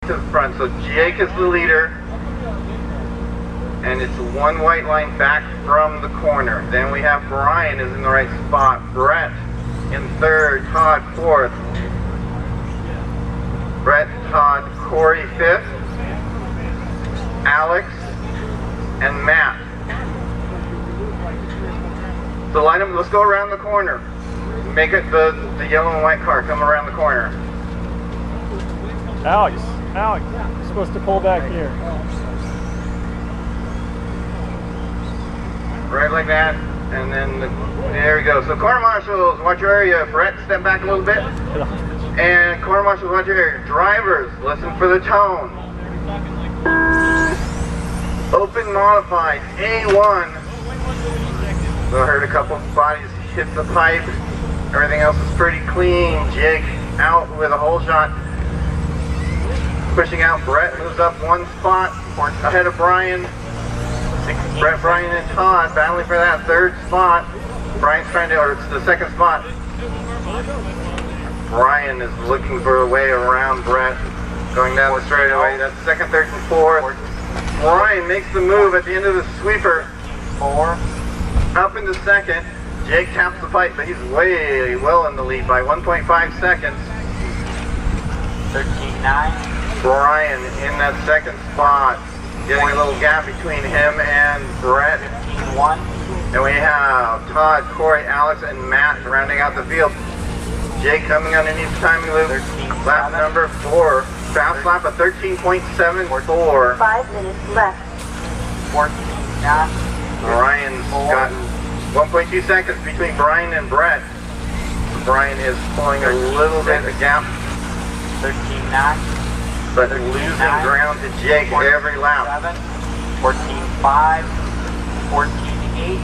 to the front. So Jake is the leader, and it's one white line back from the corner. Then we have Brian is in the right spot, Brett in third, Todd fourth, Brett, Todd, Corey fifth, Alex, and Matt. So line up, let's go around the corner. Make it the yellow and white car come around the corner. Alex, you're supposed to pull back here. Right like that, and then there we go. So corner marshals, watch your area. Brett, step back a little bit. And corner marshals, watch your area. Drivers, listen for the tone. Open modified, A1. So I heard a couple of bodies hit the pipe. Everything else is pretty clean. Jake out with a hole shot. Pushing out, Brett moves up one spot ahead of Brian. Brett, Brian, and Todd battling for that third spot. Brian's trying to, or it's the second spot. Brian is looking for a way around Brett. Going down the straightaway. That's second, third, and fourth. Brian makes the move at the end of the sweeper. Up into second. Jake taps the pipe, but he's way well in the lead by 1.5 seconds. 13.9. Brian in that second spot. Getting a little gap between him and Brett. 15.1. And we have Todd, Corey, Alex, and Matt rounding out the field. Jake coming underneath the timing loop. Lap number 4. Fast lap of 13.74. 5 minutes left. 14.9. Brian's got 1.2 seconds between Brian and Brett. Brian is pulling a little bit of gap. 13.9. But losing ground to Jake every lap. 14.5. 14.8.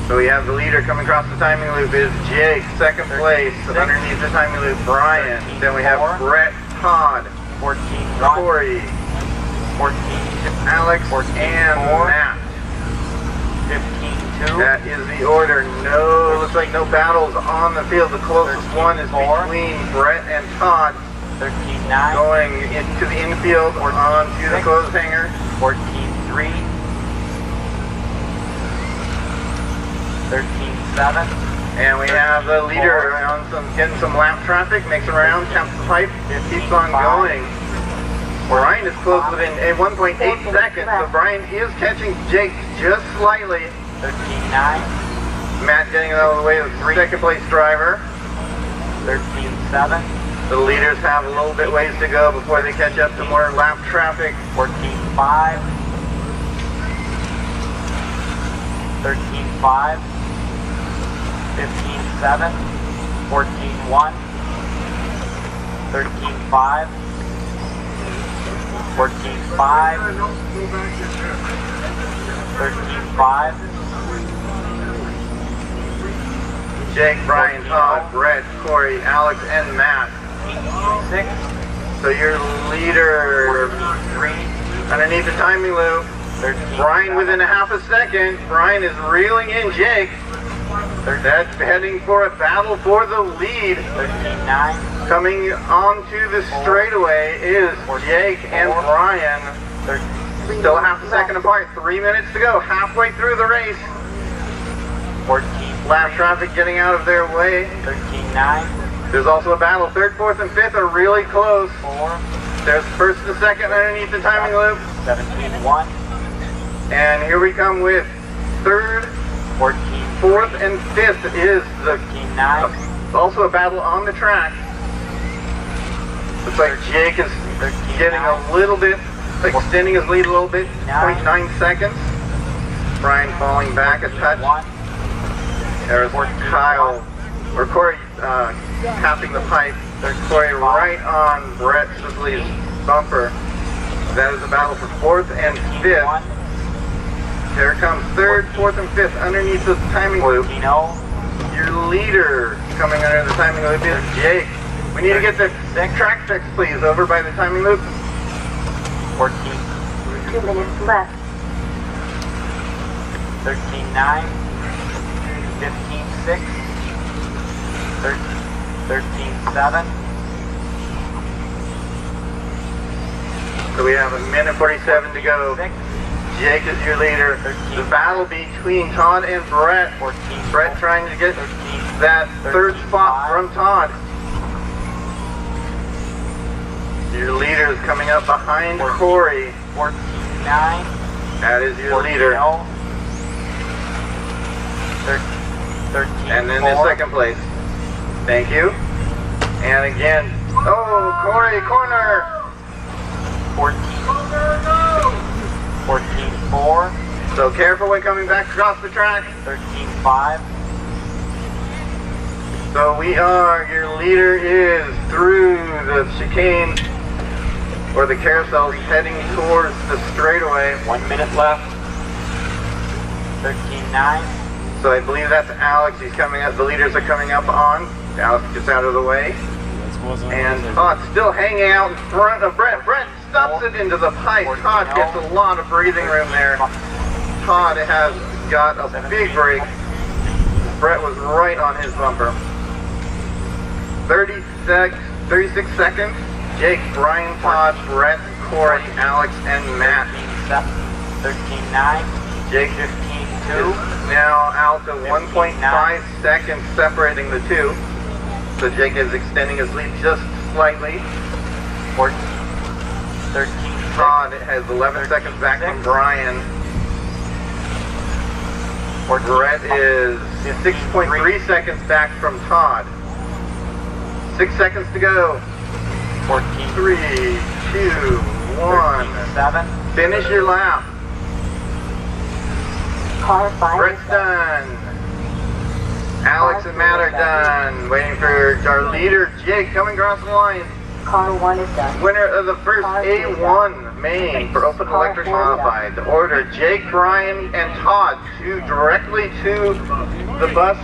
So we have the leader coming across the timing loop is Jake, second place. Underneath the timing loop, Brian. Then we have Brett, Todd, 14.1. Corey, 14.2. Alex, and Matt. 15.2. That is the order. No, looks like no battles on the field. The closest one is between Brett and Todd. 13.9. Going into the infield onto the clothes hanger. 14.3. 13.7. And we have the leader on getting some lap traffic, makes around, taps the pipe, keeps on going. Brian is close within 1.8 seconds, so Brian is catching Jake just slightly. 13.9. Matt getting out of the way of the second place driver. 13.7. The leaders have a little bit ways to go before they catch up to more lap traffic. 14.5. 13.5. 15.7. 14.1. 13.5. 14.5. 13.5. Jake, Brian, Todd, Brett, Corey, Alex, and Matt. 6. So your leader 3. underneath the timing loop. 13. Brian within a half a second. Brian is reeling in Jake. That's heading for a battle for the lead. 13.9. Coming onto the straightaway is Jake and Brian. Still half a second apart. 3 minutes to go. Halfway through the race. 14. Lap traffic getting out of their way. 13.9. There's also a battle. Third, fourth, and fifth are really close. 4. There's first and second underneath the timing loop. 17.1. And here we come with third, 14. fourth, and fifth is the 13.9. also a battle on the track. Looks like Jake is getting a little bit, extending his lead a little bit, 0.9 seconds. Brian falling back a touch. There's Kyle, or Corey tapping the pipe. There's Corey right on Brett Sisley's bumper. That is a battle for fourth and fifth. Here comes third, fourth, and fifth underneath the timing loop. Your leader coming under the timing loop is Jake. We need to get the track fix, please, over by the timing loop. 14. 2 minutes left. 13.9. 15.6. 13.7. So we have a minute 47 to go. 6, Jake is your leader. The battle between Todd and Brett. 14, Brett trying to get 13, that third spot from Todd. Your leader is coming up behind Corey. 14, 9, That is your 14, leader. 0, 13, And then 4, in second place. Thank you. And again, oh, Corey, corner. 14, 14, 4, So careful when coming back across the track. 13, 5, So your leader is through the chicane or the carousel heading towards the straightaway. 1 minute left, 13, 9, So I believe that's Alex. He's coming up. The leaders are coming up on. Alex gets out of the way. And Todd still hanging out in front of Brett. Brett stuffs it into the pipe. Todd gets a lot of breathing room there. Todd has got a big break. Brett was right on his bumper. 36 seconds. Jake, Brian, Todd, Brett, Corey, Alex, and Matt. 13, 9, Jake 15, 2, is now out to 1.5 seconds separating the two. So Jake is extending his lead just slightly. 14, 13, 6, Todd has 11 seconds back from Brian. Brett is 6.3 seconds back from Todd. 6 seconds to go. 14, 3, 2, 1. 7, Finish your lap. Car 5 Brett's is done. done. Alex and Matt are done. Waiting for our leader, Jake, coming across the line. Car 1 is done. Winner of the first A1 main for Open Electric Modified. The order, Jake, Brian, and Todd, directly to the bus